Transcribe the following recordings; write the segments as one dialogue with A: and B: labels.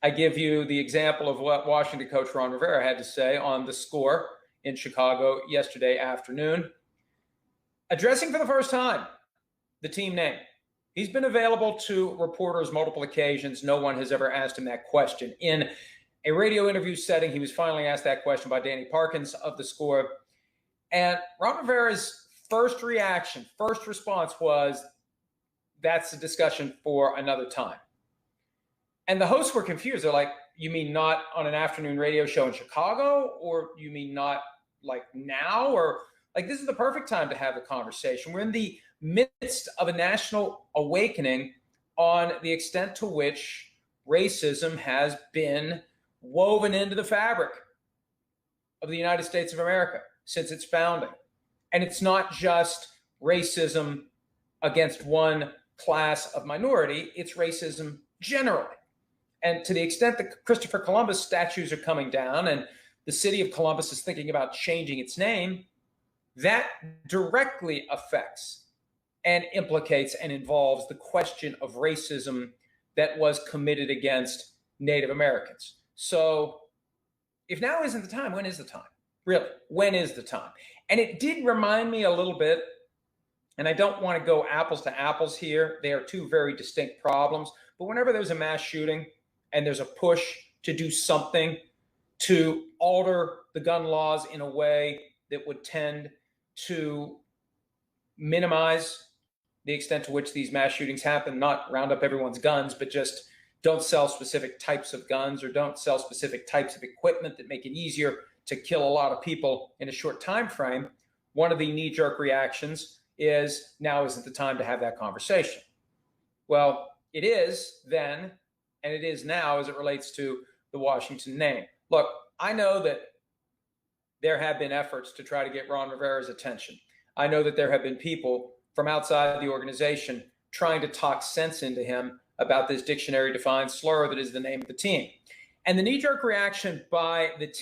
A: I give you the example of what Washington coach Ron Rivera had to say on the score in Chicago yesterday afternoon, addressing for the first time the team name. He's been available to reporters multiple occasions. No one has ever asked him that question. In a radio interview setting, he was finally asked that question by Danny Parkins of the score. And Ron Rivera's first reaction, first response was, that's a discussion for another time. And the hosts were confused. They're like, you mean not on an afternoon radio show in Chicago? Or you mean not like now? Or like, this is the perfect time to have a conversation. We're in the midst of a national awakening on the extent to which racism has been woven into the fabric of the United States of America since its founding. And it's not just racism against one class of minority, it's racism generally. And to the extent that Christopher Columbus statues are coming down and the city of Columbus is thinking about changing its name, that directly affects and implicates and involves the question of racism that was committed against Native Americans. So if now isn't the time, when is the time? Really, when is the time? And it did remind me a little bit, and I don't want to go apples to apples here. They are two very distinct problems. But whenever there's a mass shooting and there's a push to do something to alter the gun laws in a way that would tend to minimize the extent to which these mass shootings happen, not round up everyone's guns, but just don't sell specific types of guns or don't sell specific types of equipment that make it easier to kill a lot of people in a short time frame, one of the knee-jerk reactions is, now isn't the time to have that conversation. Well, it is then, and it is now as it relates to the Washington name. Look, I know that there have been efforts to try to get Ron Rivera's attention. I know that there have been people from outside the organization trying to talk sense into him about this dictionary-defined slur that is the name of the team. And the knee-jerk reaction by the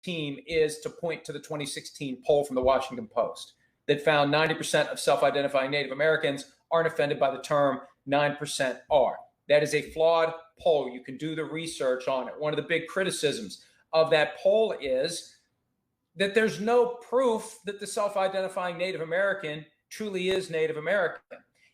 A: team is to point to the 2016 poll from the Washington Post that found 90% of self-identifying Native Americans aren't offended by the term, 9% are. That is a flawed poll. You can do the research on it. One of the big criticisms of that poll is that there's no proof that the self-identifying Native American truly is Native American.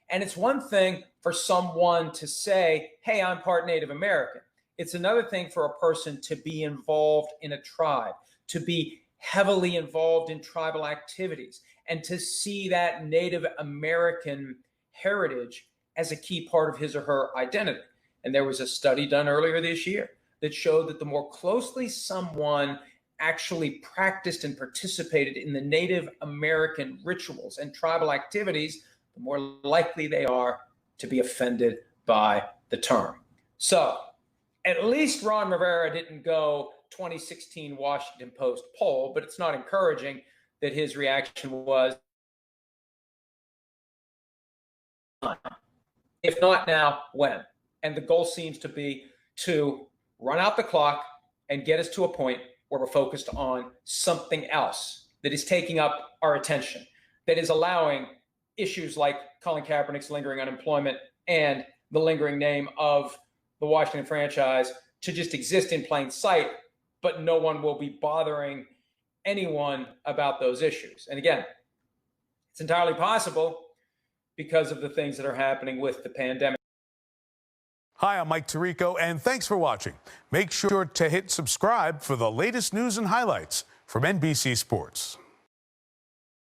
A: And it's one thing for someone to say, hey, I'm part Native American. It's another thing for a person to be involved in a tribe, to be heavily involved in tribal activities, and to see that Native American heritage as a key part of his or her identity. And there was a study done earlier this year that showed that the more closely someone actually practiced and participated in the Native American rituals and tribal activities, the more likely they are to be offended by the term. So at least Ron Rivera didn't go 2016 Washington Post poll, but it's not encouraging that his reaction was, if not now, when? And the goal seems to be to run out the clock and get us to a point where we're focused on something else that is taking up our attention, that is allowing issues like Colin Kaepernick's lingering unemployment and the lingering name of the Washington franchise to just exist in plain sight, but no one will be bothering anyone about those issues. And again, it's entirely possible because of the things that are happening with the pandemic.
B: Hi, I'm Mike Tirico, and thanks for watching. Make sure to hit subscribe for the latest news and highlights from NBC Sports.